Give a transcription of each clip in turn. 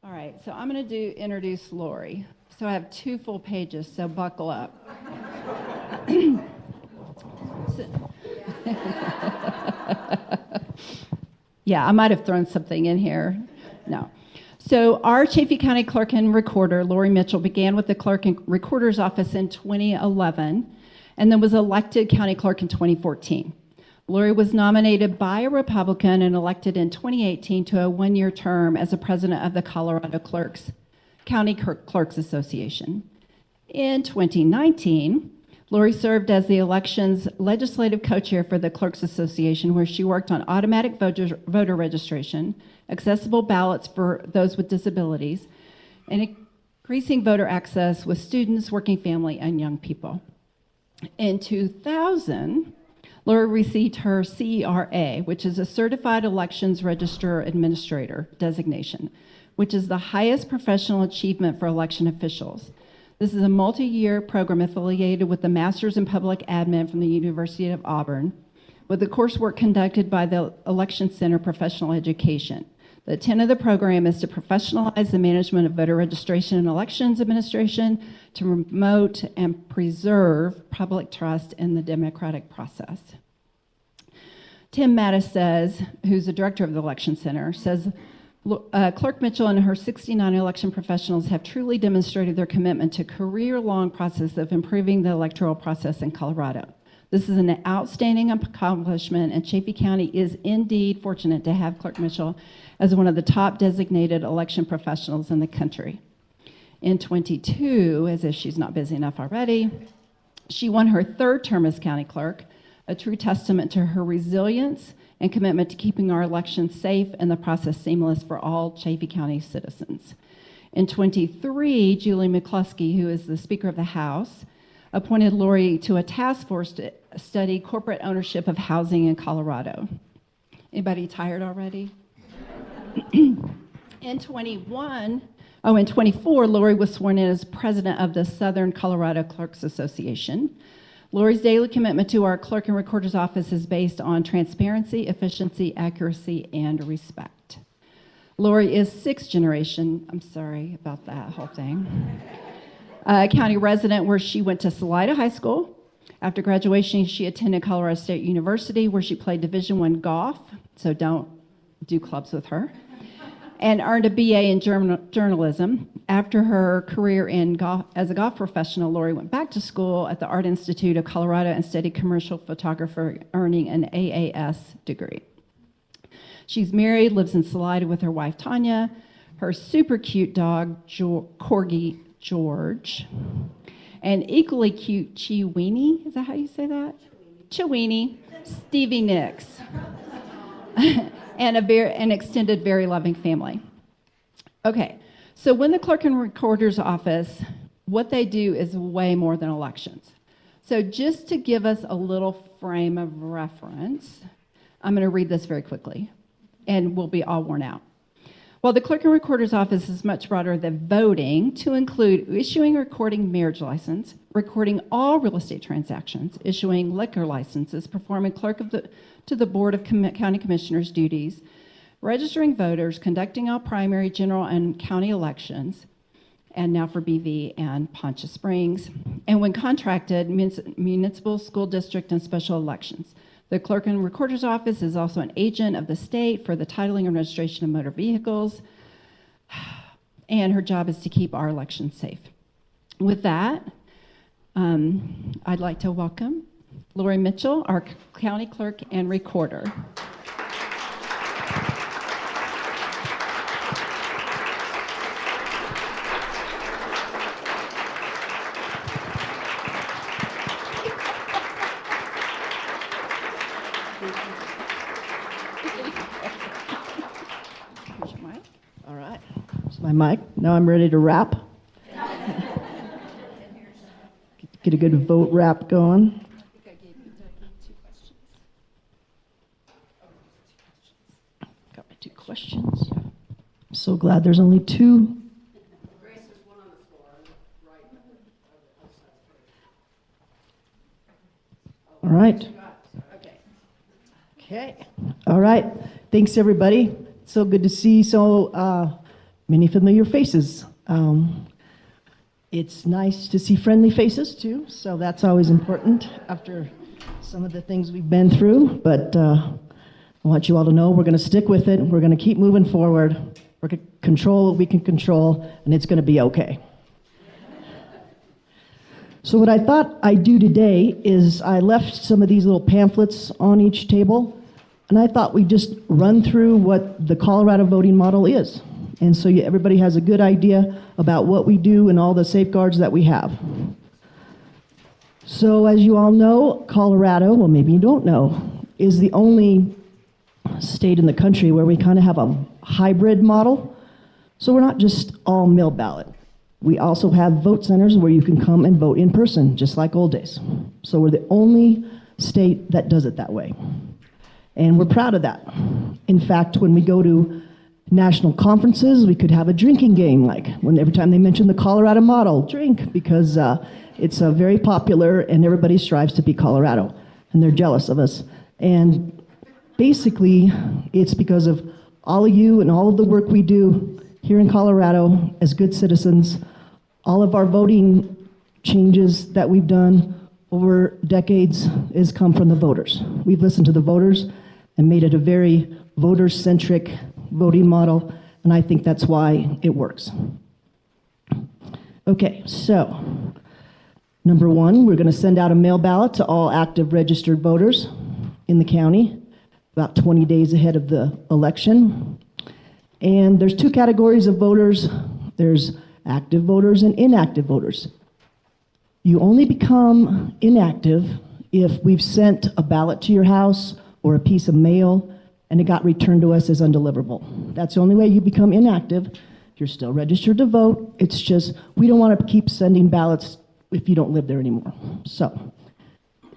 All right, so I'm going to introduce Lori. So I have 2 full pages, so buckle up. Yeah, I might have thrown something in here. No. So our Chaffee County Clerk and Recorder, Lori Mitchell, began with the Clerk and Recorder's Office in 2011 and then was elected County Clerk in 2014. Lori was nominated by a Republican and elected in 2018 to a 1-year term as a president of the Colorado County Clerks Association. In 2019, Lori served as the election's legislative co-chair for the Clerks Association, where she worked on automatic voter registration, accessible ballots for those with disabilities, and increasing voter access with students, working family, and young people. In 2000, Lori received her CERA, which is a Certified Elections Register Administrator designation, which is the highest professional achievement for election officials. This is a multi-year program affiliated with the Masters in Public Admin from the University of Auburn, with the coursework conducted by the Election Center Professional Education. The intent of the program is to professionalize the management of voter registration and elections administration to promote and preserve public trust in the democratic process. Tim Mattis says, who's the director of the Election Center, says, Clerk Mitchell and her 69 election professionals have truly demonstrated their commitment to career-long process of improving the electoral process in Colorado. This is an outstanding accomplishment, and Chaffee County is indeed fortunate to have Clerk Mitchell as one of the top designated election professionals in the country. In 22, as if she's not busy enough already, she won her 3rd term as county clerk, a true testament to her resilience and commitment to keeping our elections safe and the process seamless for all Chaffee County citizens. In 23, Julie McCluskey, who is the Speaker of the House, appointed Lori to a task force to study corporate ownership of housing in Colorado. Anybody tired already? In 24, Lori was sworn in as president of the Southern Colorado Clerks Association. Lori's daily commitment to our Clerk and Recorder's Office is based on transparency, efficiency, accuracy, and respect. Lori is 6th generation, I'm sorry about that whole thing, county resident where she went to Salida High School. After graduation, she attended Colorado State University where she played Division I golf, so don't do clubs with her, and earned a BA in journalism. After her career as a golf professional, Lori went back to school at the Art Institute of Colorado and studied commercial photography, earning an AAS degree. She's married, lives in Salida with her wife, Tanya, her super cute dog, Corgi George, and equally cute Chiweenie, is that how you say that? Chiweenie, Stevie Nicks, and an extended, very loving family. Okay, so when the Clerk and Recorder's Office, what they do is way more than elections. So just to give us a little frame of reference, I'm going to read this very quickly, and we'll be all worn out. While the Clerk and Recorder's Office is much broader than voting, to include issuing or recording marriage license, recording all real estate transactions, issuing liquor licenses, performing clerk to the Board of County Commissioners duties, registering voters, conducting all primary, general, and county elections, and now for BV and Poncha Springs, and when contracted, municipal, school district, and special elections. The Clerk and Recorder's Office is also an agent of the state for the titling and registration of motor vehicles, and her job is to keep our elections safe. With that, I'd like to welcome Lori Mitchell, our County Clerk and Recorder. Here's your mic. All right, here's my mic. Now I'm ready to rap. Get a good vote rap going. I think I gave you 2 questions. Got my 2 questions. I'm so glad there's only 2. Grace, there's one on the floor, right outside. All right. Okay. Okay. All right. Thanks, everybody. So good to see so many familiar faces. It's nice to see friendly faces too, so that's always important after some of the things we've been through. But I want you all to know we're going to stick with it. We're going to keep moving forward. We're going to control what we can control, and it's going to be okay. So what I thought I'd do today is I left some of these little pamphlets on each table, and I thought we'd just run through what the Colorado voting model is. And so everybody has a good idea about what we do and all the safeguards that we have. So as you all know, Colorado, well maybe you don't know, is the only state in the country where we kind of have a hybrid model. So we're not just all mail ballot. We also have vote centers where you can come and vote in person, just like old days. So we're the only state that does it that way. And we're proud of that. In fact, when we go to national conferences, we could have a drinking game, like when every time they mention the Colorado model, drink, because it's very popular and everybody strives to be Colorado, and they're jealous of us. And basically, it's because of all of you and all of the work we do here in Colorado as good citizens. All of our voting changes that we've done over decades has come from the voters. We've listened to the voters and made it a very voter-centric voting model, and I think that's why it works. Okay, so number one, we're going to send out a mail ballot to all active registered voters in the county about 20 days ahead of the election. And there's two categories of voters. There's active voters and inactive voters. You only become inactive if we've sent a ballot to your house or a piece of mail and it got returned to us as undeliverable. That's the only way you become inactive. You're still registered to vote. It's just we don't want to keep sending ballots if you don't live there anymore. So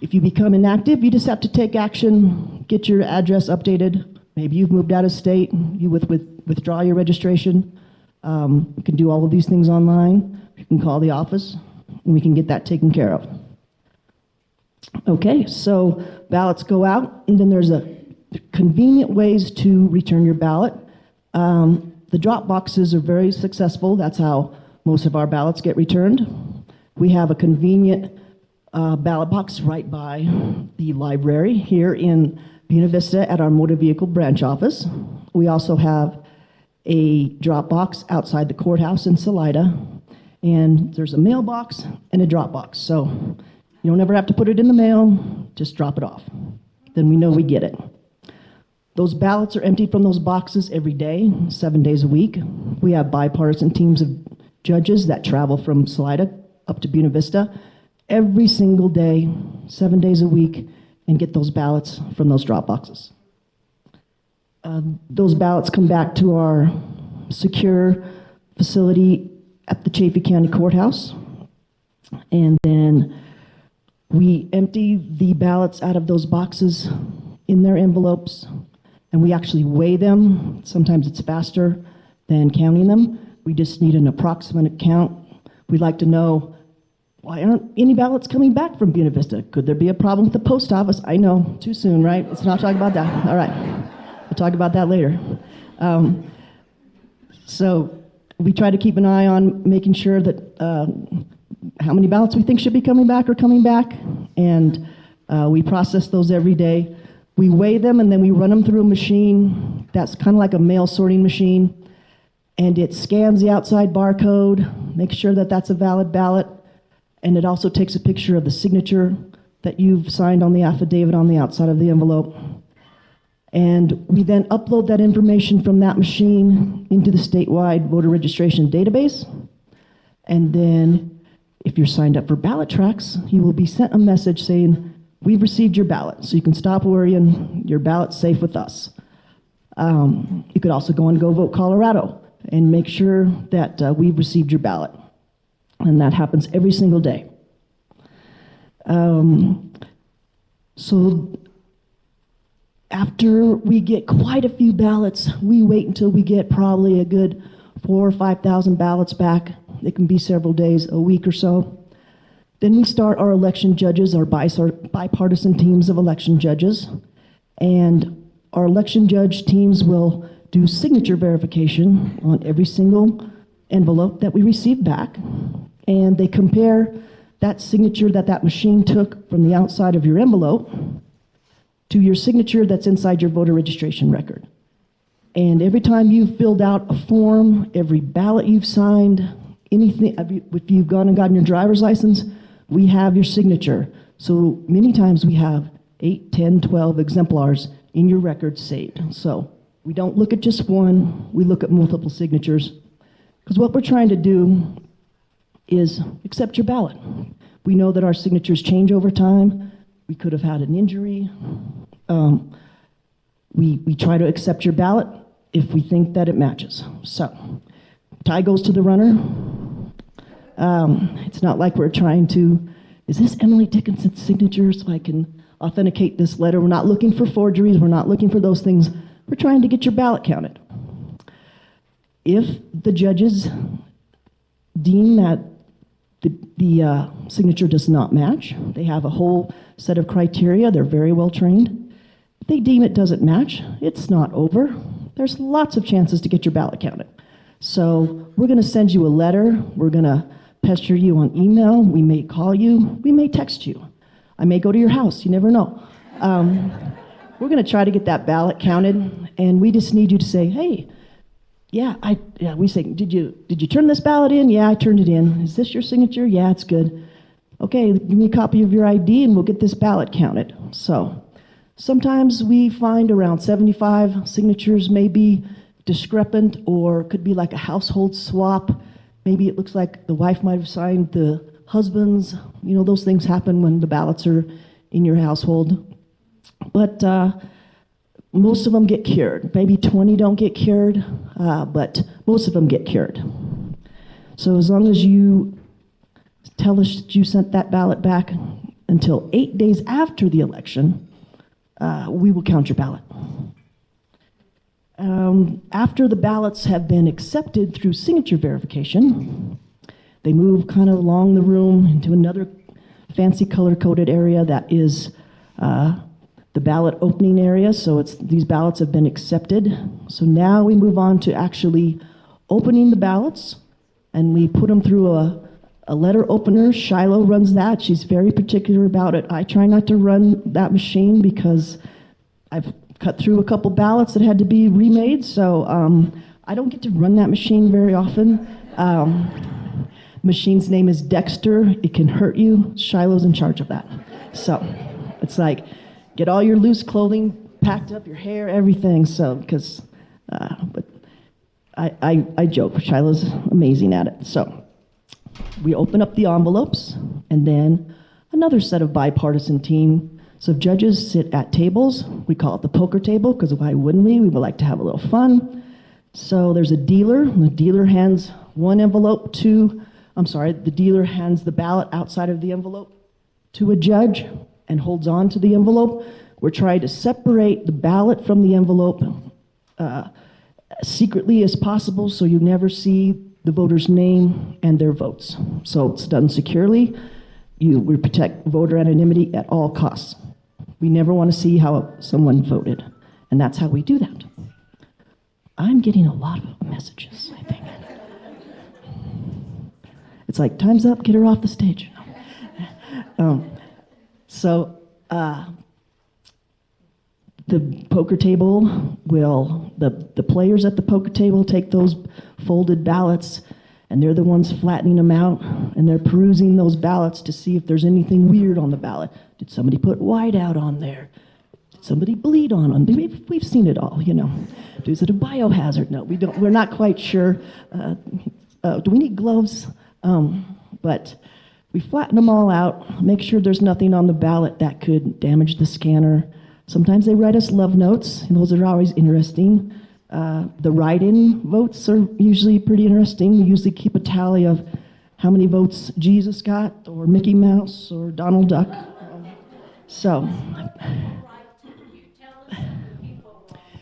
if you become inactive, you just have to take action, get your address updated. Maybe you've moved out of state, you withdraw your registration. You can do all of these things online. You can call the office, and we can get that taken care of. Okay, so ballots go out, and then there's a convenient ways to return your ballot. The drop boxes are very successful. That's how most of our ballots get returned. We have a convenient ballot box right by the library here in Buena Vista at our motor vehicle branch office. We also have a drop box outside the courthouse in Salida, and there's a mailbox and a drop box. So you don't ever have to put it in the mail, just drop it off. Then we know we get it. Those ballots are emptied from those boxes every day, 7 days a week. We have bipartisan teams of judges that travel from Salida up to Buena Vista every single day, 7 days a week, and get those ballots from those drop boxes. Those ballots come back to our secure facility at the Chaffee County Courthouse, and then we empty the ballots out of those boxes in their envelopes, and we actually weigh them. Sometimes it's faster than counting them. We just need an approximate count. We'd like to know, why aren't any ballots coming back from Buena Vista? Could there be a problem with the post office? I know, too soon, right? Let's not talk about that. All right, we'll talk about that later. So we try to keep an eye on making sure that how many ballots we think should be coming back are coming back, and we process those every day. We weigh them, and then we run them through a machine that's kind of like a mail sorting machine, and it scans the outside barcode, makes sure that that's a valid ballot, and it also takes a picture of the signature that you've signed on the affidavit on the outside of the envelope. And we then upload that information from that machine into the statewide voter registration database. And then if you're signed up for ballot tracks, you will be sent a message saying, we've received your ballot, so you can stop worrying, your ballot's safe with us. You could also go on Go Vote Colorado and make sure that we've received your ballot. And that happens every single day. So after we get quite a few ballots, we wait until we get probably a good 4,000 or 5,000 ballots back. It can be several days, a week or so. Then we start our election judges, our bipartisan teams of election judges. And our election judge teams will do signature verification on every single envelope that we receive back, and they compare that signature that machine took from the outside of your envelope to your signature that's inside your voter registration record. And every time you've filled out a form, every ballot you've signed, anything, if you've gone and gotten your driver's license, we have your signature. So many times we have 8, 10, 12 exemplars in your record saved. So we don't look at just one, we look at multiple signatures. Because what we're trying to do is accept your ballot. We know that our signatures change over time. We could have had an injury. We try to accept your ballot if we think that it matches. So, tie goes to the runner. It's not like we're trying to, is this Emily Dickinson's signature so I can authenticate this letter? We're not looking for forgeries. We're not looking for those things. We're trying to get your ballot counted. If the judges deem that the signature does not match, they have a whole set of criteria. They're very well trained. If they deem it doesn't match, it's not over. There's lots of chances to get your ballot counted. So we're going to send you a letter. We're going to pester you on email. We may call you. We may text you. I may go to your house. You never know. We're going to try to get that ballot counted, and we just need you to say, hey, we say, did you turn this ballot in? Yeah, I turned it in. Is this your signature? Yeah, it's good. Okay, give me a copy of your ID and we'll get this ballot counted. So sometimes we find around 75 signatures may be discrepant or could be like a household swap. Maybe it looks like the wife might have signed the husband's. You know, those things happen when the ballots are in your household. But most of them get cured. Maybe 20 don't get cured, but most of them get cured. So as long as you tell us that you sent that ballot back until 8 days after the election, we will count your ballot. After the ballots have been accepted through signature verification, they move kind of along the room into another fancy color-coded area that is the ballot opening area. So these ballots have been accepted. So now we move on to actually opening the ballots, and we put them through a letter opener. Shiloh runs that. She's very particular about it. I try not to run that machine because I've cut through a couple ballots that had to be remade, so I don't get to run that machine very often. Machine's name is Dexter. It can hurt you. Shiloh's in charge of that. So it's like, get all your loose clothing packed up, your hair, everything. So, because, but I joke. Shiloh's amazing at it. So we open up the envelopes, and then another set of bipartisan team. So judges sit at tables. We call it the poker table, because why wouldn't we? We would like to have a little fun. So there's a dealer. And the dealer hands the dealer hands the ballot outside of the envelope to a judge and holds on to the envelope. We're trying to separate the ballot from the envelope secretly as possible, so you never see the voter's name and their votes. So it's done securely. We protect voter anonymity at all costs. We never want to see how someone voted, and that's how we do that. I'm getting a lot of messages, I think. It's like, time's up, get her off the stage. The poker table will, the players at the poker table take those folded ballots, and they're the ones flattening them out, and they're perusing those ballots to see if there's anything weird on the ballot. Did somebody put white out on there? Did somebody bleed on them? We've seen it all, you know. Is it a biohazard? No, we don't. We're not quite sure. Do we need gloves? But we flatten them all out, make sure there's nothing on the ballot that could damage the scanner. Sometimes they write us love notes, and those are always interesting. The write-in votes are usually pretty interesting. We usually keep a tally of how many votes Jesus got, or Mickey Mouse, or Donald Duck.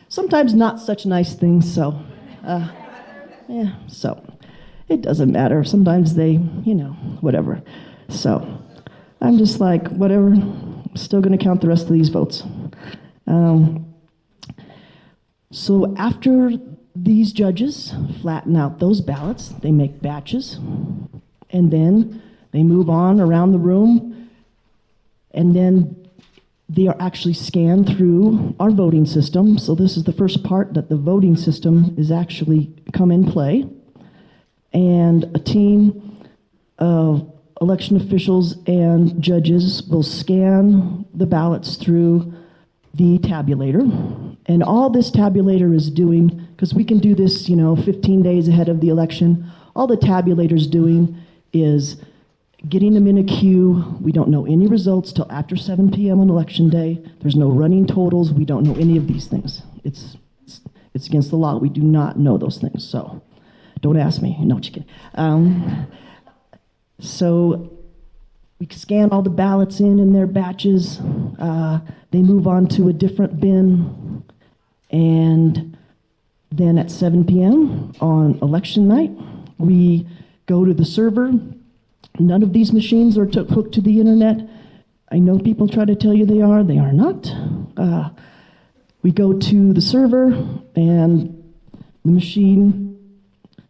Sometimes not such nice things, so it doesn't matter. Sometimes they, whatever. So I'm just like, whatever, I'm still going to count the rest of these votes. So after these judges flatten out those ballots, they make batches, and then they move on around the room, and then they are actually scanned through our voting system. So this is the first part that the voting system is actually come in play. And a team of election officials and judges will scan the ballots through the tabulator. And all this tabulator is doing, because we can do this, 15 days ahead of the election, all the tabulator's doing is getting them in a queue. We don't know any results till after 7 p.m. on election day. There's no running totals. We don't know any of these things. It's against the law. We do not know those things. So don't ask me. No, just kidding. So we scan all the ballots in their batches. They move on to a different bin. And then at 7 p.m. on election night, we go to the server. None of these machines are hooked to the internet. I know people try to tell you they are not. We go to the server, and the machine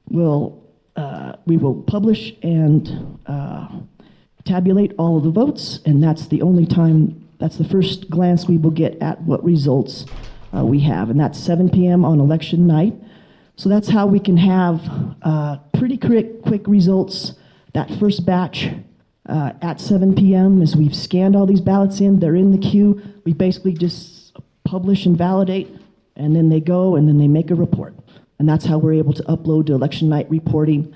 will, we will publish and tabulate all of the votes, and that's the only time, that's the first glance we will get at what results we have, and that's 7 p.m. on election night. So that's how we can have pretty quick results. That first batch at 7 p.m. as we've scanned all these ballots in, they're in the queue. We basically just publish and validate, and then they go, and then they make a report. And that's how we're able to upload to election night reporting.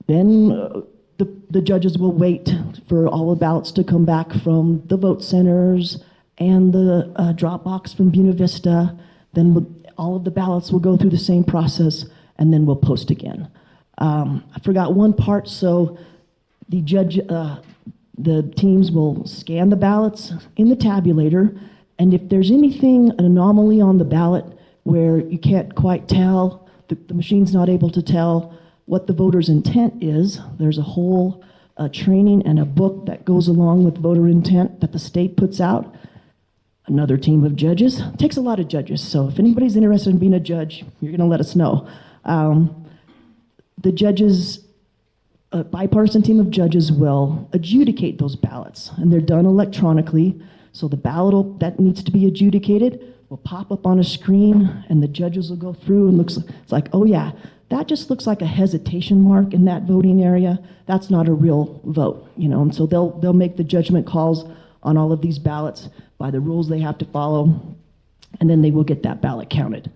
Then the judges will wait for all the ballots to come back from the vote centers and the drop box from Buena Vista. Then all of the ballots will go through the same process, and then we'll post again. I forgot one part, so the teams will scan the ballots in the tabulator, and if there's anything, an anomaly on the ballot where you can't quite tell, the machine's not able to tell what the voter's intent is, there's a whole training and a book that goes along with voter intent that the state puts out. Another team of judges. It takes a lot of judges, so if anybody's interested in being a judge, you're going to let us know. The judges, a bipartisan team of judges will adjudicate those ballots, and they're done electronically. So the ballot that needs to be adjudicated will pop up on a screen, and the judges will go through and it's like, oh yeah, that just looks like a hesitation mark in that voting area. That's not a real vote, And so they'll make the judgment calls on all of these ballots by the rules they have to follow, and then they will get that ballot counted.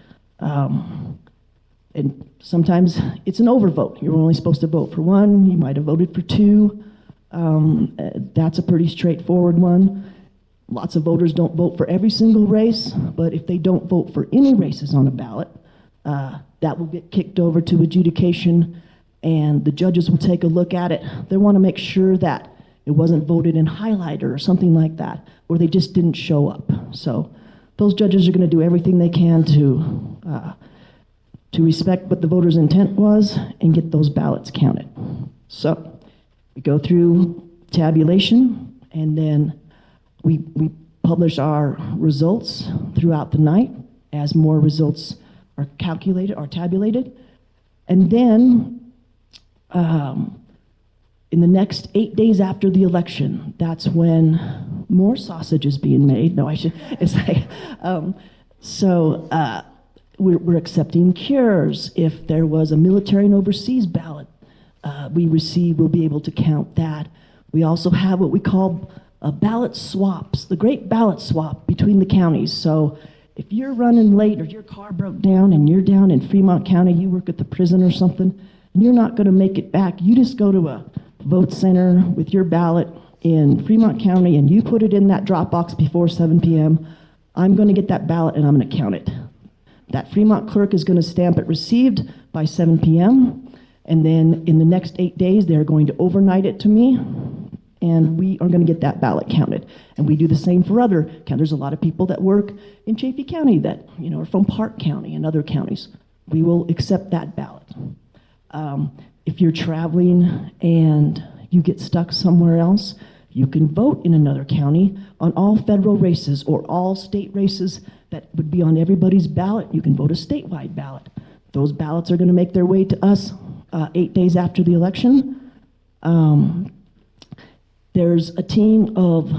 And sometimes it's an overvote. You're only supposed to vote for one. You might have voted for two. That's a pretty straightforward one. Lots of voters don't vote for every single race, but if they don't vote for any races on a ballot, that will get kicked over to adjudication, and the judges will take a look at it. They want to make sure that it wasn't voted in highlighter or something like that, or they just didn't show up. So those judges are going to do everything they can to respect what the voter's intent was and get those ballots counted. So we go through tabulation, and then we publish our results throughout the night as more results are calculated or tabulated. And then in the next 8 days after the election, that's when more sausage is being made. No, I should, it's like, we're accepting cures. If there was a military and overseas ballot we'll be able to count that. We also have what we call ballot swaps, the great ballot swap between the counties. So if you're running late or your car broke down and you're down in Fremont County, you work at the prison or something, and you're not going to make it back, you just go to a vote center with your ballot in Fremont County and you put it in that drop box before 7 p.m. I'm going to get that ballot and I'm going to count it. That Fremont clerk is going to stamp it received by 7 p.m. And then in the next 8 days, they're going to overnight it to me, and we are going to get that ballot counted. And we do the same for other counties. There's a lot of people that work in Chaffee County that are from Park County and other counties. We will accept that ballot. If you're traveling and you get stuck somewhere else, You can vote in another county on all federal races or all state races that would be on everybody's ballot. You can vote a statewide ballot. Those ballots are going to make their way to us 8 days after the election. There's a team of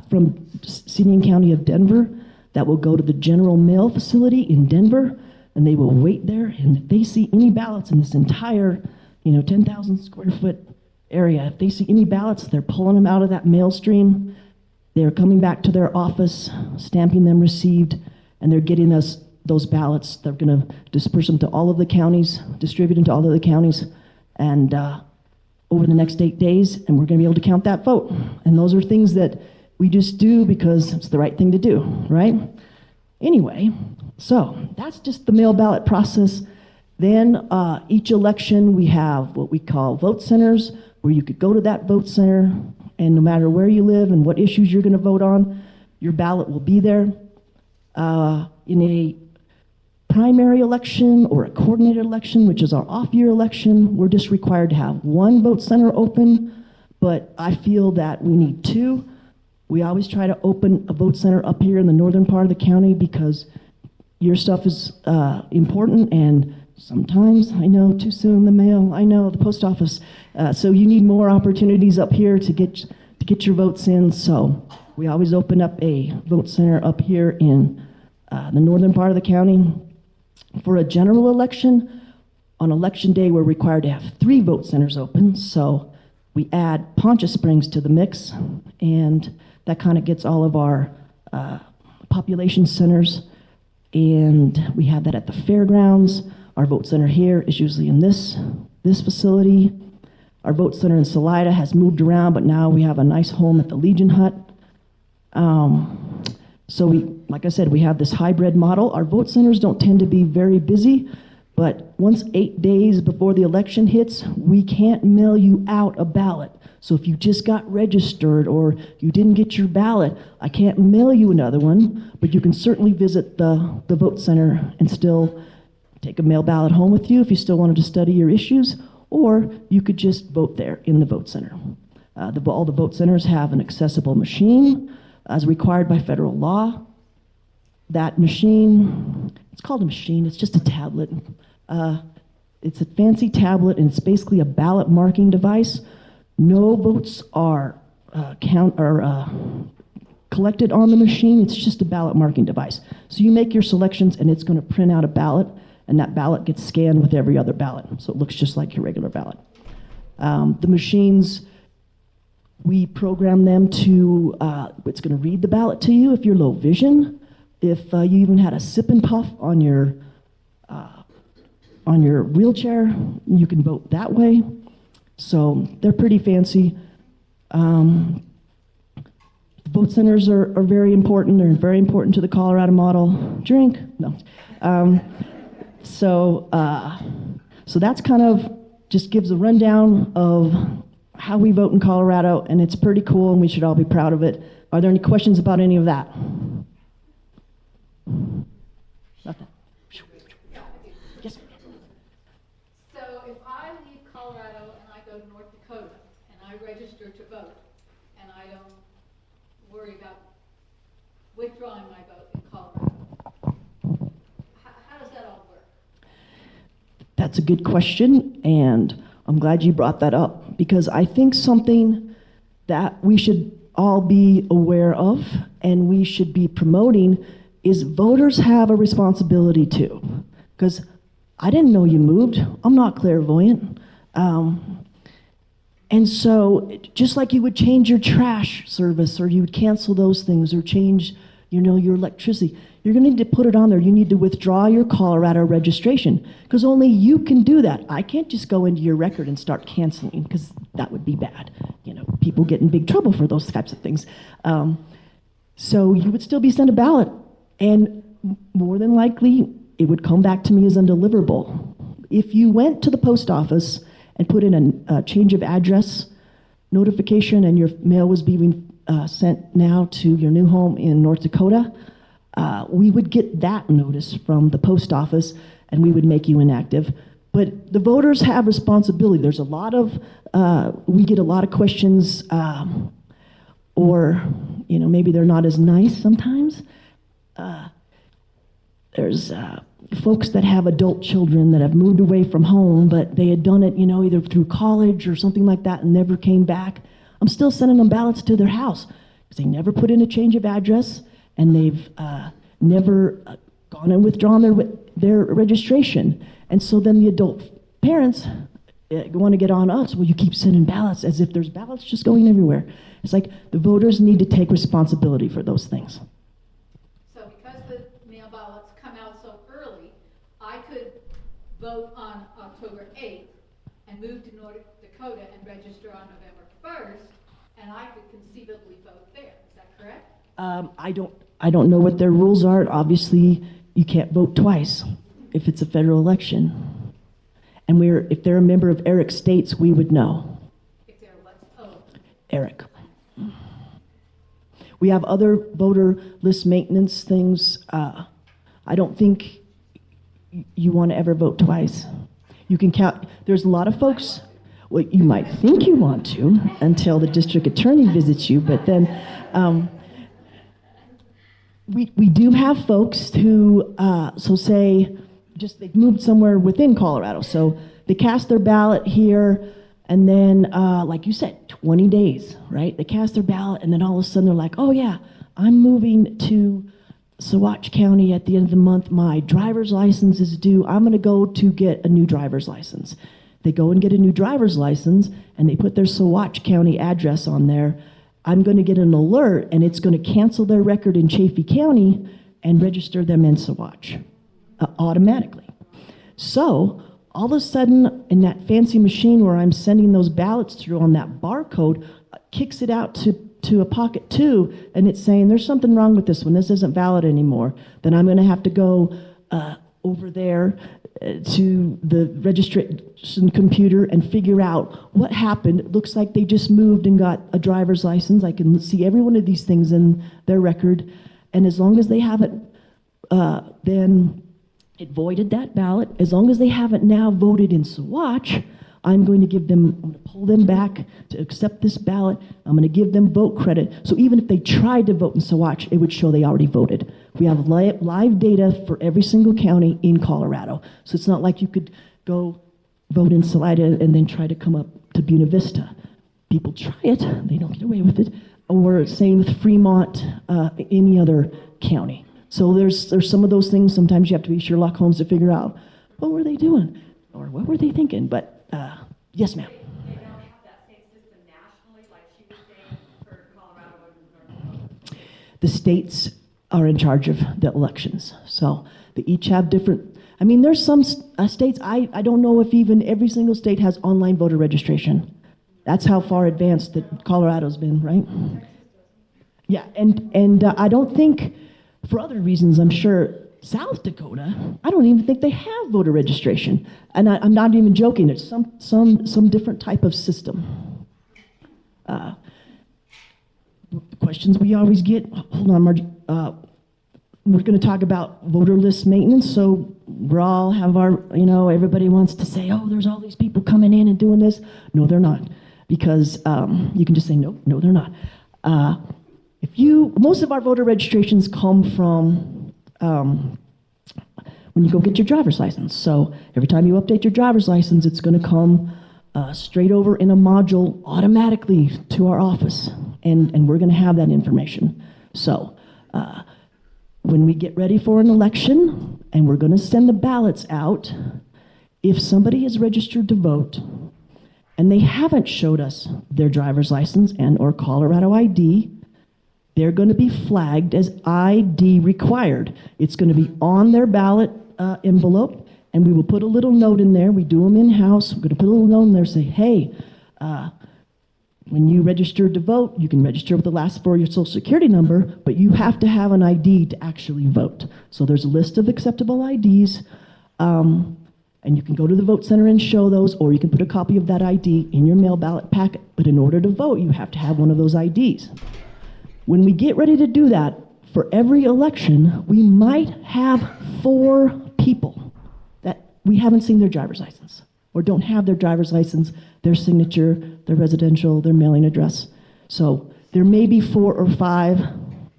from Chaffee County of Denver that will go to the General Mail facility in Denver, and they will wait there. And if they see any ballots in this entire, 10,000 square foot area, if they see any ballots, they're pulling them out of that mail stream. They're coming back to their office, stamping them received, and they're getting us those ballots. They're going to disperse them to all of the counties, distribute them to all of the counties, and over the next 8 days, and we're going to be able to count that vote. And those are things that we just do because it's the right thing to do, right? Anyway, so that's just the mail ballot process. Then each election, we have what we call vote centers, where you could go to that vote center, and no matter where you live and what issues you're going to vote on, your ballot will be there. In a primary election or a coordinated election, which is our off-year election, we're just required to have one vote center open, but I feel that we need two. We always try to open a vote center up here in the northern part of the county because your stuff is important, and sometimes, I know, too soon, the mail, I know, the post office. So you need more opportunities up here to get your votes in. So we always open up a vote center up here in the northern part of the county. For a general election, on election day, we're required to have 3 vote centers open. So we add Poncha Springs to the mix, and that kind of gets all of our population centers. And we have that at the fairgrounds. Our vote center here is usually in this facility. Our vote center in Salida has moved around, but now we have a nice home at the Legion Hut. So like I said, we have this hybrid model. Our vote centers don't tend to be very busy, but once 8 days before the election hits, we can't mail you out a ballot. So if you just got registered or you didn't get your ballot, I can't mail you another one, but you can certainly visit the vote center and still take a mail ballot home with you if you still wanted to study your issues, or you could just vote there in the vote center. All the vote centers have an accessible machine as required by federal law. That machine, it's called a machine, it's just a tablet. It's a fancy tablet, and it's basically a ballot marking device. No votes are collected on the machine. It's just a ballot marking device. So you make your selections, and it's going to print out a ballot, and that ballot gets scanned with every other ballot. So it looks just like your regular ballot. The machines, we program them to, it's going to read the ballot to you if you're low vision. If you even had a sip and puff on your wheelchair, you can vote that way. So they're pretty fancy. Vote centers are very important. They're very important to the Colorado model. Drink? No. So that's kind of just gives a rundown of how we vote in Colorado, and it's pretty cool, and we should all be proud of it. Are there any questions about any of that? Nothing. Yes. So if I leave Colorado and I go to North Dakota and I register to vote and I don't worry about withdrawing my vote in Colorado, how does that all work? That's a good question, and I'm glad you brought that up, because I think something that we should all be aware of and we should be promoting is voters have a responsibility too. Because I didn't know you moved. I'm not clairvoyant. And so just like you would change your trash service, or you would cancel those things, or change your electricity, you're going to need to put it on there. You need to withdraw your Colorado registration, because only you can do that. I can't just go into your record and start canceling, because that would be bad. People get in big trouble for those types of things. So you would still be sent a ballot, and more than likely it would come back to me as undeliverable. If you went to the post office and put in a change of address notification, and your mail was being sent now to your new home in North Dakota, we would get that notice from the post office, and we would make you inactive. But the voters have responsibility. There's a lot of, we get a lot of questions, or, maybe they're not as nice sometimes. There's folks that have adult children that have moved away from home, but they had done it, either through college or something like that and never came back. I'm still sending them ballots to their house because they never put in a change of address and they've never gone and withdrawn their registration. And so then the adult parents want to get on us. Well, you keep sending ballots as if there's ballots just going everywhere. It's like the voters need to take responsibility for those things. So because the mail ballots come out so early, I could vote on October 8th and move to North Dakota and register on November 1st, and I could conceivably vote there. Is that correct? I don't know what their rules are. Obviously, you can't vote twice if it's a federal election. And if they're a member of ERIC states, we would know. If they're what? Oh. ERIC. We have other voter list maintenance things. I don't think you want to ever vote twice. You can count. There's a lot of folks. Well, you might think you want to until the district attorney visits you, but then we do have folks who, so say, just they've moved somewhere within Colorado. So they cast their ballot here, and then, like you said, 20 days, right? They cast their ballot, and then all of a sudden they're like, oh yeah, I'm moving to Saguache County at the end of the month. My driver's license is due. I'm going to go to get a new driver's license. They go and get a new driver's license, and they put their Saguache County address on there. I'm going to get an alert, and it's going to cancel their record in Chaffee County and register them in Saguache automatically. So all of a sudden, in that fancy machine where I'm sending those ballots through on that barcode, kicks it out to a pocket 2, and it's saying there's something wrong with this one. This isn't valid anymore. Then I'm going to have to go over there to the registration computer and figure out what happened. It looks like they just moved and got a driver's license. I can see every one of these things in their record, and as long as they haven't then it voided that ballot. As long as they haven't now voted in Saguache, I'm going to pull them back to accept this ballot. I'm going to give them vote credit. So even if they tried to vote in Saguache, it would show they already voted. We have live data for every single county in Colorado. So it's not like you could go vote in Salida and then try to come up to Buena Vista. People try it, they don't get away with it. Or same with Fremont, any other county. So there's some of those things. Sometimes you have to be Sherlock Holmes to figure out what were they doing or what were they thinking. But yes, ma'am. They don't have that same system nationally, like she was saying, for Colorado and North Dakota. The states are in charge of the elections, so they each have different. I mean, there's some states. I don't know if even every single state has online voter registration. That's how far advanced that Colorado's been, right? Yeah, and I don't think. For other reasons, I'm sure, South Dakota, I don't even think they have voter registration. And I'm not even joking. It's some different type of system. The questions we always get, hold on, Margie. We're going to talk about voter list maintenance. So we all have our, everybody wants to say, oh, there's all these people coming in and doing this. No, they're not. Because you can just say, no, they're not. Most of our voter registrations come from when you go get your driver's license. So every time you update your driver's license, it's going to come straight over in a module automatically to our office, and we're going to have that information. So when we get ready for an election, and we're going to send the ballots out, if somebody is registered to vote, and they haven't showed us their driver's license and or Colorado ID, they're going to be flagged as ID required. It's going to be on their ballot envelope, and we will put a little note in there. We do them in-house. We're going to put a little note in there and say, hey, when you registered to vote, you can register with the last 4 of your social security number, but you have to have an ID to actually vote. So there's a list of acceptable IDs, and you can go to the vote center and show those, or you can put a copy of that ID in your mail ballot packet. But in order to vote, you have to have one of those IDs. When we get ready to do that, for every election, we might have 4 people that we haven't seen their driver's license or don't have their driver's license, their signature, their residential, their mailing address. So there may be 4 or 5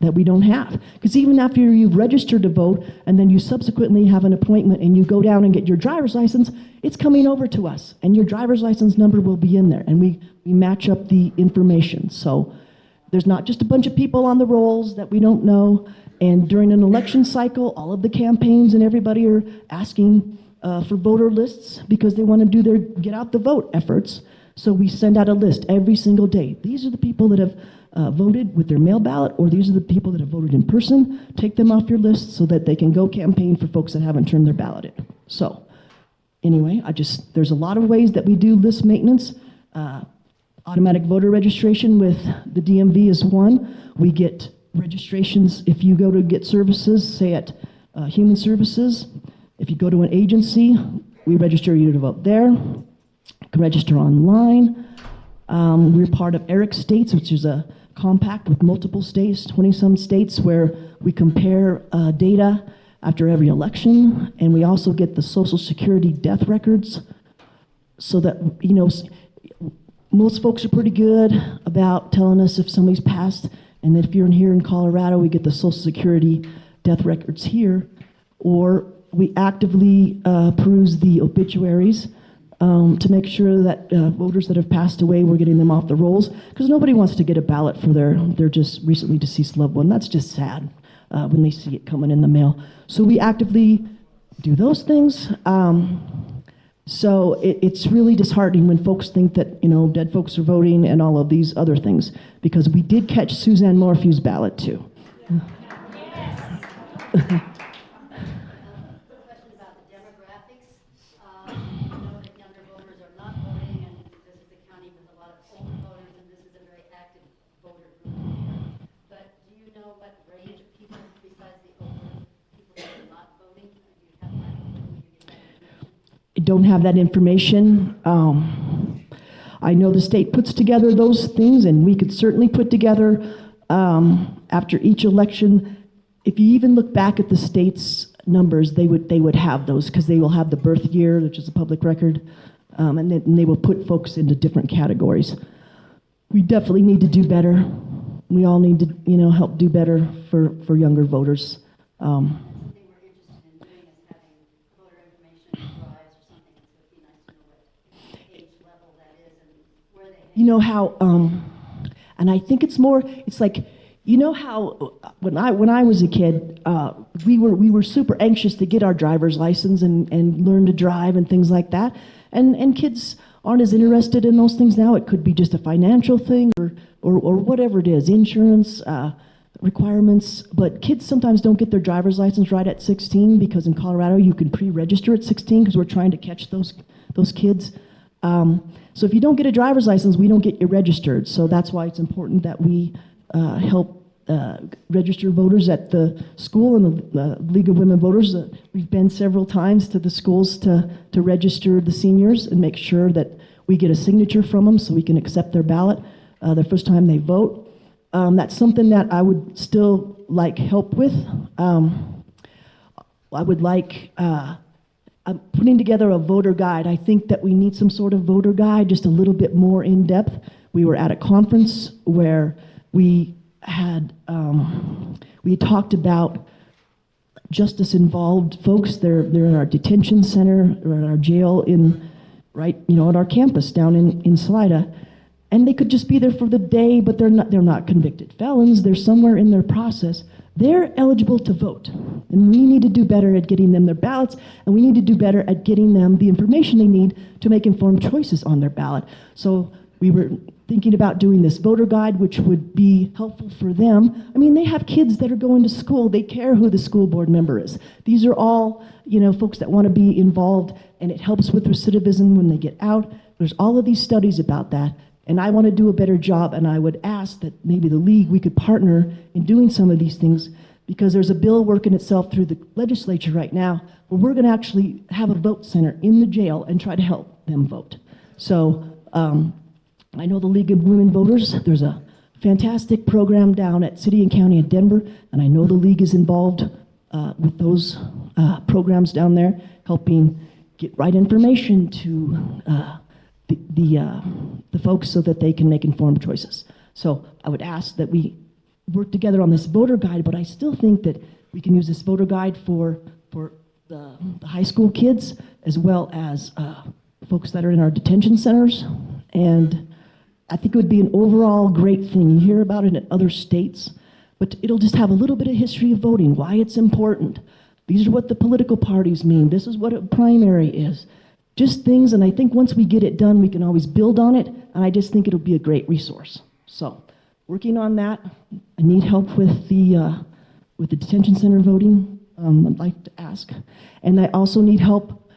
that we don't have. Because even after you've registered to vote and then you subsequently have an appointment and you go down and get your driver's license, it's coming over to us and your driver's license number will be in there and we match up the information. So there's not just a bunch of people on the rolls that we don't know. And during an election cycle, all of the campaigns and everybody are asking for voter lists because they want to do their get out the vote efforts. So we send out a list every single day. These are the people that have voted with their mail ballot, or these are the people that have voted in person. Take them off your list so that they can go campaign for folks that haven't turned their ballot in. So anyway, there's a lot of ways that we do list maintenance. Automatic voter registration with the DMV is one. We get registrations if you go to get services, say at Human Services. If you go to an agency, we register you to vote there. You can register online. We're part of ERIC States, which is a compact with multiple states, 20-some states, where we compare data after every election, and we also get the Social Security death records so that, you know, most folks are pretty good about telling us if somebody's passed, and if you're here in Colorado, we get the Social Security death records here, or we actively peruse the obituaries to make sure that voters that have passed away, we're getting them off the rolls, because nobody wants to get a ballot for their just recently deceased loved one. That's just sad when they see it coming in the mail. So we actively do those things. So it's really disheartening when folks think that, you know, dead folks are voting and all of these other things, because we did catch Suzanne Morphew's ballot too. Don't have that information. I know the state puts together those things, and we could certainly put together after each election. If you even look back at the state's numbers, they would have those, because they will have the birth year, which is a public record, and then they will put folks into different categories. We definitely need to do better. We all need to, you know, help do better for younger voters. You know how, and I think it's more, it's like, you know how when I was a kid, we were super anxious to get our driver's license and learn to drive and things like that. And kids aren't as interested in those things now. It could be just a financial thing or whatever it is, insurance requirements. But kids sometimes don't get their driver's license right at 16, because in Colorado you can pre-register at 16 because we're trying to catch those kids. So if you don't get a driver's license, we don't get you registered. So that's why it's important that we help register voters at the school and the League of Women Voters. We've been several times to the schools to register the seniors and make sure that we get a signature from them so we can accept their ballot the first time they vote. That's something that I would still like help with. I would like I'm putting together a voter guide. I think that we need some sort of voter guide, just a little bit more in depth. We were at a conference where we had we talked about justice-involved folks. They're in our detention center or at our jail at our campus down in Salida, and they could just be there for the day, but they're not convicted felons. They're somewhere in their process. They're eligible to vote, and we need to do better at getting them their ballots, and we need to do better at getting them the information they need to make informed choices on their ballot. So we were thinking about doing this voter guide, which would be helpful for them. I mean, they have kids that are going to school. They care who the school board member is. These are all, folks that want to be involved, and it helps with recidivism when they get out. There's all of these studies about that. And I want to do a better job, and I would ask that maybe the league, we could partner in doing some of these things, because there's a bill working itself through the legislature right now where we're going to actually have a vote center in the jail and try to help them vote. So I know the League of Women Voters, there's a fantastic program down at City and County of Denver, and I know the league is involved with those programs down there, helping get right information to the folks so that they can make informed choices. So I would ask that we work together on this voter guide, but I still think that we can use this voter guide for the high school kids as well as folks that are in our detention centers. And I think it would be an overall great thing. You hear about it in other states, but it'll just have a little bit of history of voting, why it's important. These are what the political parties mean. This is what a primary is. Just things, and I think once we get it done, we can always build on it, and I just think it'll be a great resource. So, working on that. I need help with the detention center voting, I'd like to ask. And I also need help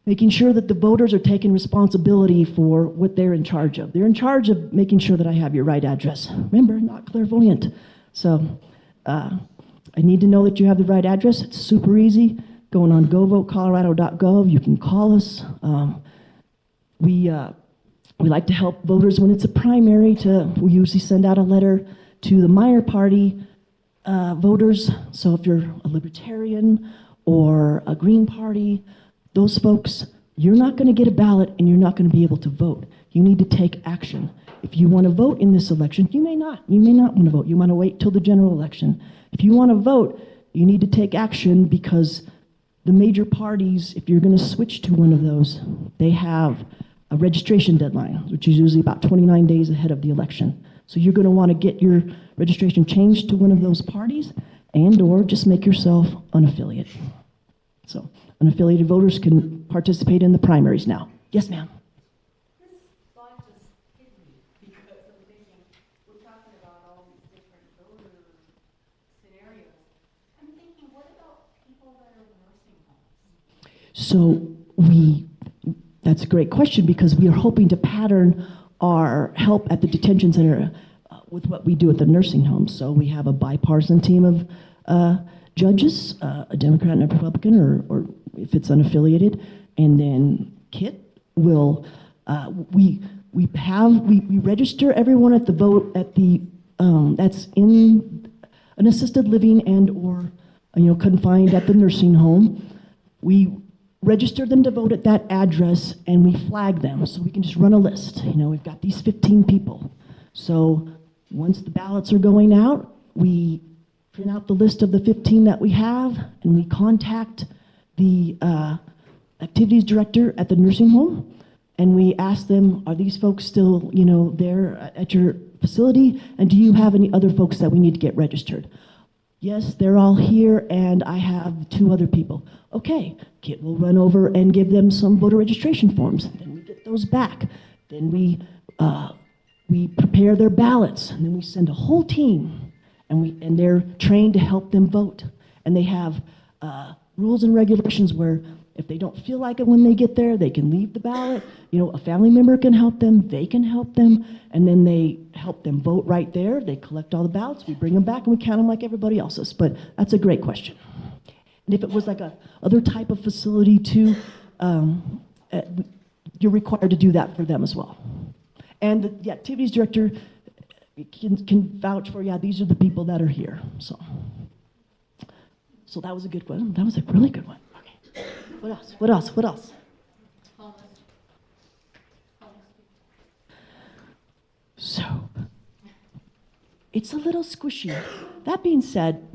making sure that the voters are taking responsibility for what they're in charge of. They're in charge of making sure that I have your right address. Remember, not clairvoyant. So, I need to know that you have the right address. It's super easy. Going on govotecolorado.gov, you can call us. We like to help voters when it's a primary. We usually send out a letter to the minor party voters. So if you're a libertarian or a Green Party, those folks, you're not going to get a ballot and you're not going to be able to vote. You need to take action. If you want to vote in this election, you may not. You may not want to vote. You want to wait till the general election. If you want to vote, you need to take action because the major parties, if you're going to switch to one of those, they have a registration deadline, which is usually about 29 days ahead of the election. So you're going to want to get your registration changed to one of those parties and or just make yourself unaffiliated. So unaffiliated voters can participate in the primaries now. Yes, ma'am. This thought just hit me because I'm thinking, we're talking about all these different voter scenarios. I'm thinking, what about people that are in nursing homes? So that's a great question because we are hoping to pattern our help at the detention center with what we do at the nursing homes. So we have a bipartisan team of judges, a Democrat and a Republican, or if it's unaffiliated, and then Kit will, we register everyone at the vote at the, that's in an assisted living and or, confined at the nursing home. We register them to vote at that address and we flag them so we can just run a list. We've got these 15 people. So once the ballots are going out, we print out the list of the 15 that we have and we contact the activities director at the nursing home and we ask them, are these folks still, there at your facility? And do you have any other folks that we need to get registered? Yes, they're all here, and I have 2 other people. Okay, Kit will run over and give them some voter registration forms. Then we get those back. Then we prepare their ballots, and then we send a whole team, and they're trained to help them vote. And they have rules and regulations where if they don't feel like it when they get there, they can leave the ballot. A family member can help them, they can help them, and then they help them vote right there. They collect all the ballots, we bring them back, and we count them like everybody else's. But that's a great question. And if it was like a other type of facility too, you're required to do that for them as well. And the activities director can vouch for, yeah, these are the people that are here. So that was a good one. That was a really good one. Okay. What else? What else? What else? Homeless. So, it's a little squishy. That being said,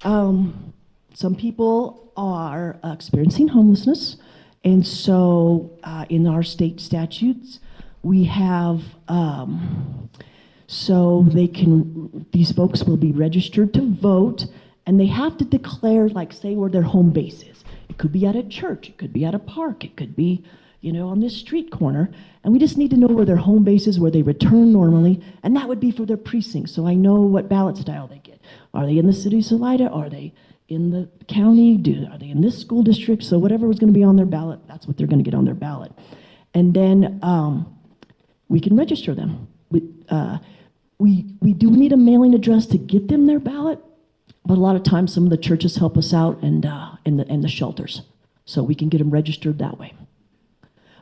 some people are experiencing homelessness, and so in our state statutes, we have, so these folks will be registered to vote, and they have to declare, say where their home base is. It could be at a church, it could be at a park, it could be, on this street corner, and we just need to know where their home base is, where they return normally, and that would be for their precinct, so I know what ballot style they get. Are they in the city of Salida? Are they in the county? Are they in this school district? So whatever was going to be on their ballot, that's what they're going to get on their ballot. And then we can register them. We do need a mailing address to get them their ballot, but a lot of times some of the churches help us out and the shelters, so we can get them registered that way.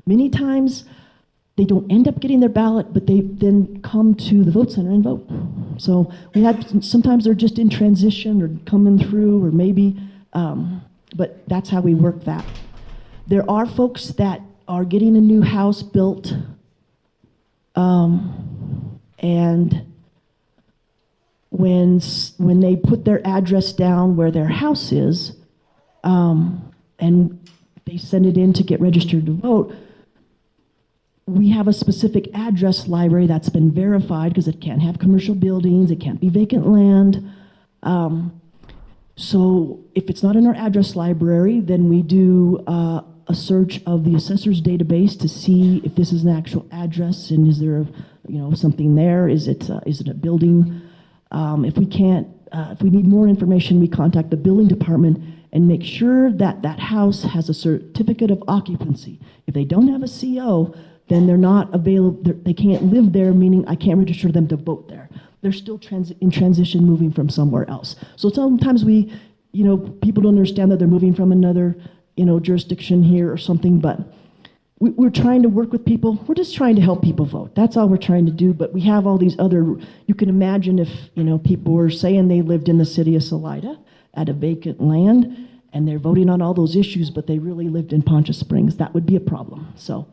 Many times they don't end up getting their ballot, but they then come to the vote center and vote. So sometimes they're just in transition or coming through, or maybe, but that's how we work that. There are folks that are getting a new house built, and when they put their address down where their house is, and they send it in to get registered to vote, we have a specific address library that's been verified because it can't have commercial buildings, it can't be vacant land. So if it's not in our address library, then we do a search of the assessor's database to see if this is an actual address and is there, something there? Is it a building? If we can't, if we need more information, we contact the building department and make sure that that house has a certificate of occupancy. If they don't have a CO, then they're not available, they can't live there, meaning I can't register them to vote there. They're still in transition, moving from somewhere else. So sometimes people don't understand that they're moving from another, jurisdiction here or something, but we're trying to work with people. We're just trying to help people vote. That's all we're trying to do, but we have all these other, you can imagine if, people were saying they lived in the city of Salida at a vacant land, and they're voting on all those issues, but they really lived in Poncha Springs, that would be a problem. So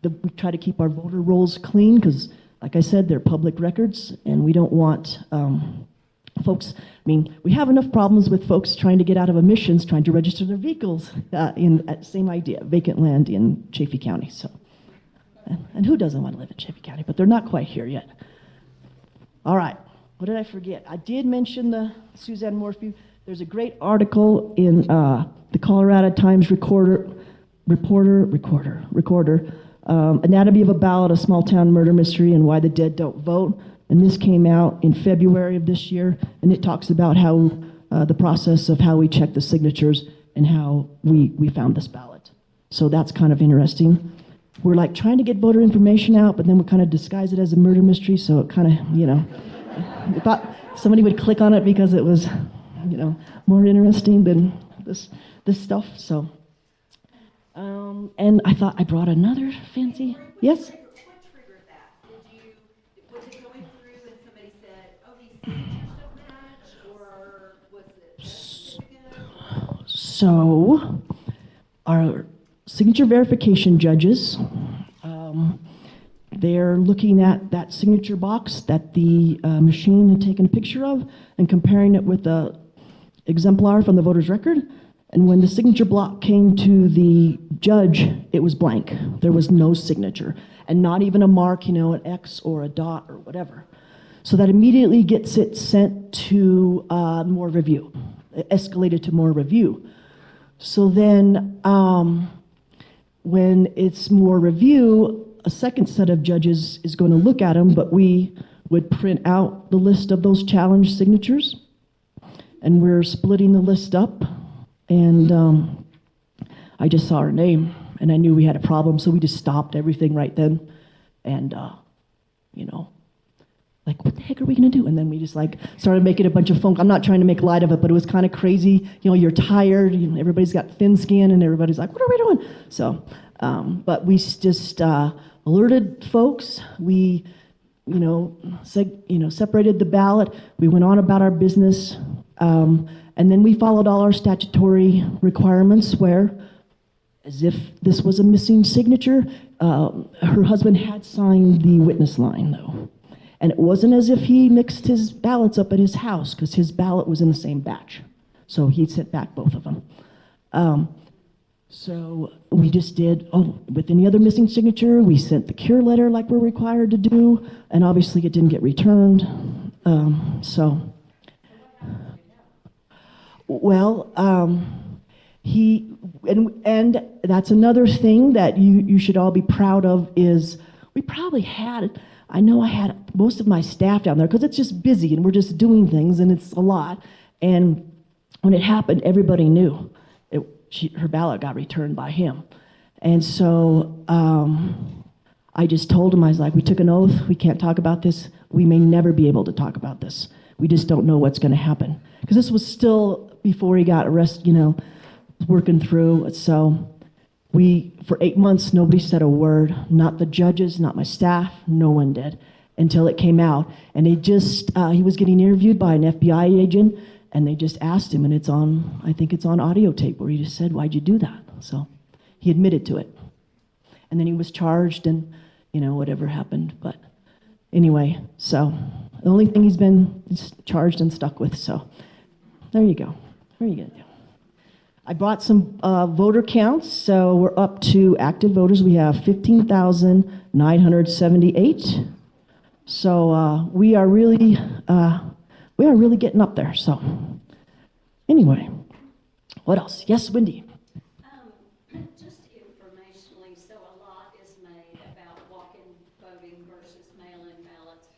we try to keep our voter rolls clean because, like I said, they're public records, and we don't want folks, we have enough problems with folks trying to get out of emissions, trying to register their vehicles same idea, vacant land in Chaffee County. So, and who doesn't want to live in Chaffee County? But they're not quite here yet. All right, what did I forget? I did mention the Suzanne Morphew. There's a great article in the Colorado Times Recorder, Anatomy of a Ballot, a Small Town Murder Mystery and Why the Dead Don't Vote. And this came out in February of this year, and it talks about how the process of how we check the signatures and how we found this ballot. So that's kind of interesting. We're like trying to get voter information out, but then we kind of disguise it as a murder mystery, so it kind of, we thought somebody would click on it because it was, more interesting than this stuff, so. And I thought I brought another fancy, yes? What triggered that? Was it going through and somebody said, oh, these signatures don't match, or was it a certificate? So, our signature verification judges, they're looking at that signature box that the machine had taken a picture of and comparing it with the exemplar from the voter's record. And when the signature block came to the judge, it was blank. There was no signature, and not even a mark, an X or a dot or whatever. So that immediately gets it sent to more review, escalated to more review. So then when it's more review, a second set of judges is going to look at them, but we would print out the list of those challenged signatures, and we're splitting the list up. And I just saw her name, and I knew we had a problem, so we just stopped everything right then. And, like, what the heck are we going to do? And then we just, started making a bunch of phone calls. I'm not trying to make light of it, but it was kind of crazy. You're tired. Everybody's got thin skin, and everybody's like, what are we doing? So, but we just alerted folks. We, separated the ballot. We went on about our business. And then we followed all our statutory requirements where, as if this was a missing signature, her husband had signed the witness line, though. And it wasn't as if he mixed his ballots up at his house, because his ballot was in the same batch. So he sent back both of them. So we just did, with any other missing signature, we sent the cure letter like we're required to do, and obviously it didn't get returned. Well, and that's another thing that you should all be proud of is we probably had, I know I had most of my staff down there because it's just busy and we're just doing things and it's a lot. And when it happened, everybody knew her ballot got returned by him. And so I just told him, I was like, we took an oath, we can't talk about this. We may never be able to talk about this. We just don't know what's going to happen. Because this was still before he got arrested, working through. So for 8 months, nobody said a word. Not the judges, not my staff, no one did, until it came out. And he was getting interviewed by an FBI agent, and they just asked him, and I think it's on audio tape, where he just said, why'd you do that? So He admitted to it. And then he was charged and, whatever happened. But anyway, so the only thing he's been charged and stuck with. So there you go. What are you going to do? I brought some voter counts. So we're up to active voters. We have 15,978. So we are really getting up there. So anyway, what else? Yes, Wendy. Just informationally, so a lot is made about walk-in voting versus mail-in ballots.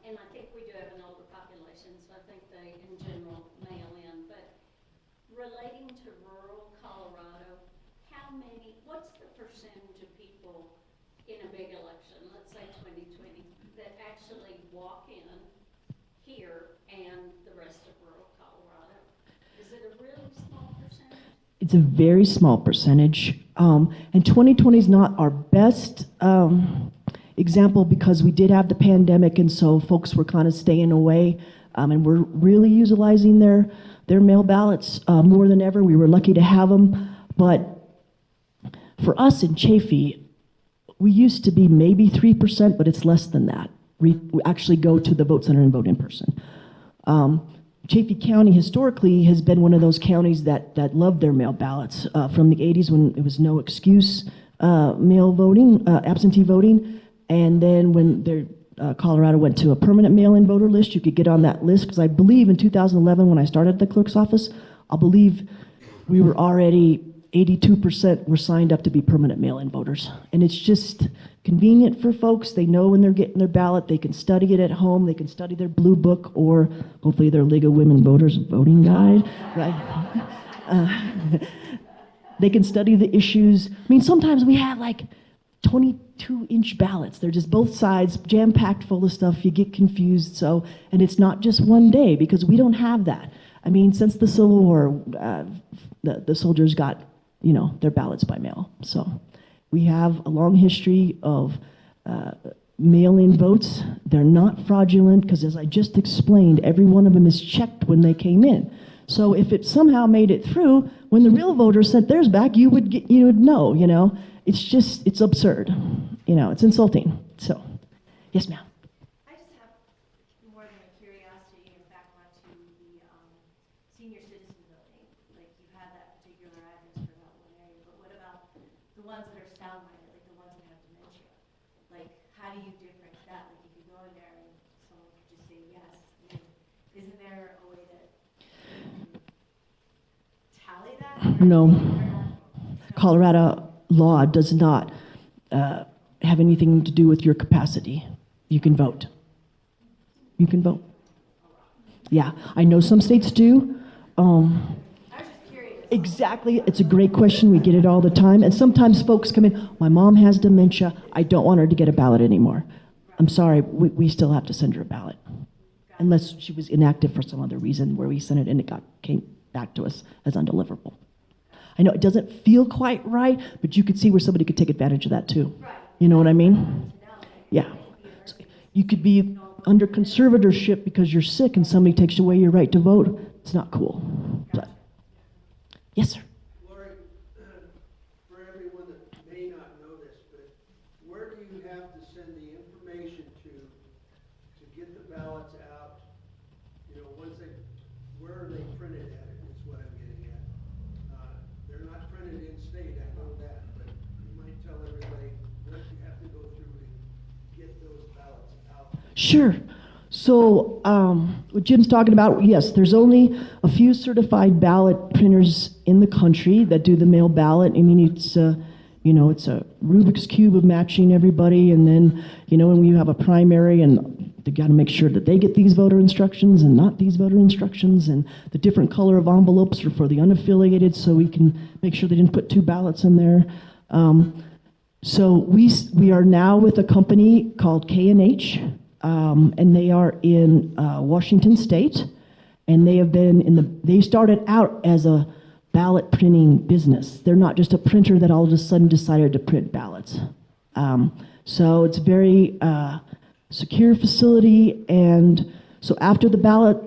And I think we do have an older population, so I think they, in general, mail in. But relating to rural Colorado, what's the percentage of people in a big election, let's say 2020, that actually walk in here and the rest of rural Colorado? Is it a really small percentage? It's a very small percentage. And 2020 is not our best example because we did have the pandemic, and so folks were kind of staying away, and we're really utilizing their mail ballots more than ever. We were lucky to have them. But for us in Chaffee, we used to be maybe 3%, but it's less than that. We actually go to the vote center and vote in person. Chaffee County historically has been one of those counties that loved their mail ballots from the 80s when it was no excuse mail voting, absentee voting. And then when Colorado went to a permanent mail-in voter list, you could get on that list, because I believe in 2011 when I started at the clerk's office, I believe we were already 82% were signed up to be permanent mail-in voters. And it's just convenient for folks. They know when they're getting their ballot. They can study it at home. They can study their blue book or hopefully their League of Women Voters voting guide. Right? They can study the issues. I mean, sometimes we have like 22-inch ballots. They're just both sides, jam-packed full of stuff. You get confused. So, and it's not just one day, because we don't have that. I mean, since the Civil War, the soldiers got, their ballots by mail. So we have a long history of mail-in votes. They're not fraudulent because, as I just explained, every one of them is checked when they came in. So if it somehow made it through, when the real voter sent theirs back, you would know. It's absurd. It's insulting. So, yes, ma'am. I just have more than a curiosity and back onto the senior citizen voting. Like, you had that particular address for that one area, but what about the ones that are sound-minded, like the ones that have dementia? Like, how do you difference that? Like, if you go in there and someone could just say yes, I mean, isn't there a way to tally that? No. Colorado law does not have anything to do with your capacity. You can vote. You can vote. Yeah, I know some states do. I was just curious. Exactly. It's a great question. We get it all the time. And sometimes folks come in, my mom has dementia. I don't want her to get a ballot anymore. I'm sorry, we still have to send her a ballot. Unless she was inactive for some other reason where we sent it and it came back to us as undeliverable. I know it doesn't feel quite right, but you could see where somebody could take advantage of that too. Right. You know what I mean? Yeah. So you could be under conservatorship because you're sick and somebody takes away your right to vote. It's not cool. But, yes, sir. Lori, for everyone that may not know this, but where do you have to send the information to get the ballots out? Where are they printed at? Is what I'm getting at. They're not printed in state, I know that, but you might tell everybody what you have to go through to get those ballots out. Sure. So what Jim's talking about, yes, there's only a few certified ballot printers in the country that do the mail ballot. I mean, it's a Rubik's Cube of matching everybody, and then, when you have a primary and they got to make sure that they get these voter instructions and not these voter instructions, and the different color of envelopes are for the unaffiliated, so we can make sure they didn't put two ballots in there. So we are now with a company called K&H, and they are in Washington State, and they have been they started out as a ballot printing business. They're not just a printer that all of a sudden decided to print ballots. So it's very secure facility, and so after the ballot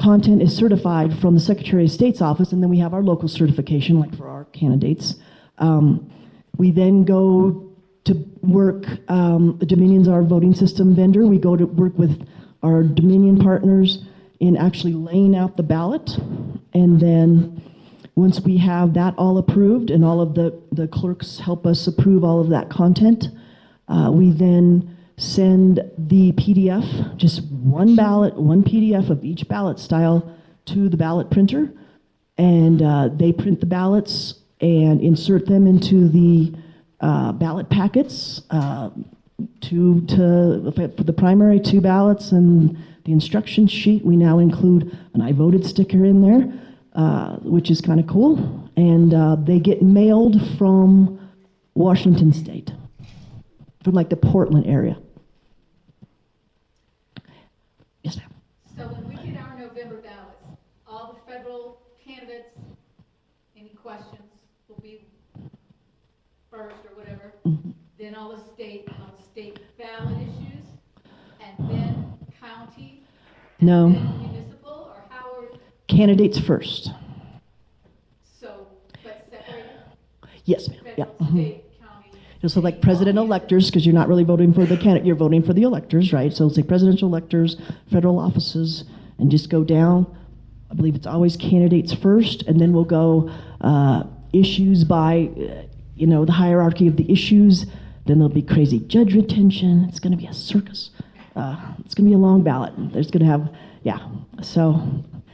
content is certified from the Secretary of State's office, and then we have our local certification, like for our candidates, We then go to work, Dominion's our voting system vendor. We go to work with our Dominion partners in actually laying out the ballot. And then once we have that all approved and all of the clerks help us approve all of that content, we then send the PDF, just one ballot, one PDF of each ballot style to the ballot printer. And they print the ballots and insert them into the ballot packets, for the primary 2 ballots and the instruction sheet. We now include an I voted sticker in there, which is kind of cool. And they get mailed from Washington State, from like the Portland area. Yes, ma'am. So when we get our November ballots, all the federal candidates, any questions will be first or whatever. Then all the state ballot issues, and then county, and No. then municipal, or how are, Candidates first. so, but separated? Yes, ma'am. Yeah. Federal, state, county. So like president electors, because you're not really voting for the candidate, you're voting for the electors, right? So say presidential electors, federal offices, and just go down. I believe it's always candidates first, and then we'll go issues by, the hierarchy of the issues. Then there'll be crazy judge retention. It's going to be a circus. It's going to be a long ballot. There's going to have, so.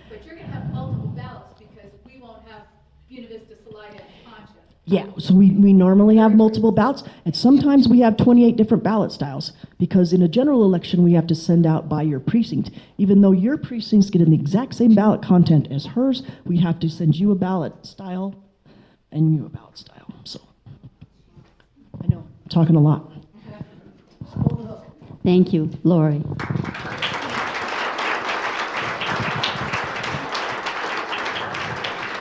But you're gonna have multiple ballots because we won't have Buena Vista, Salida, and Concha. Yeah, so we normally have multiple ballots, and sometimes we have 28 different ballot styles, because in a general election, we have to send out by your precinct. Even though your precincts get in the exact same ballot content as hers, we have to send you a ballot style and you a ballot style, so. I know, I'm talking a lot. Thank you, Lori.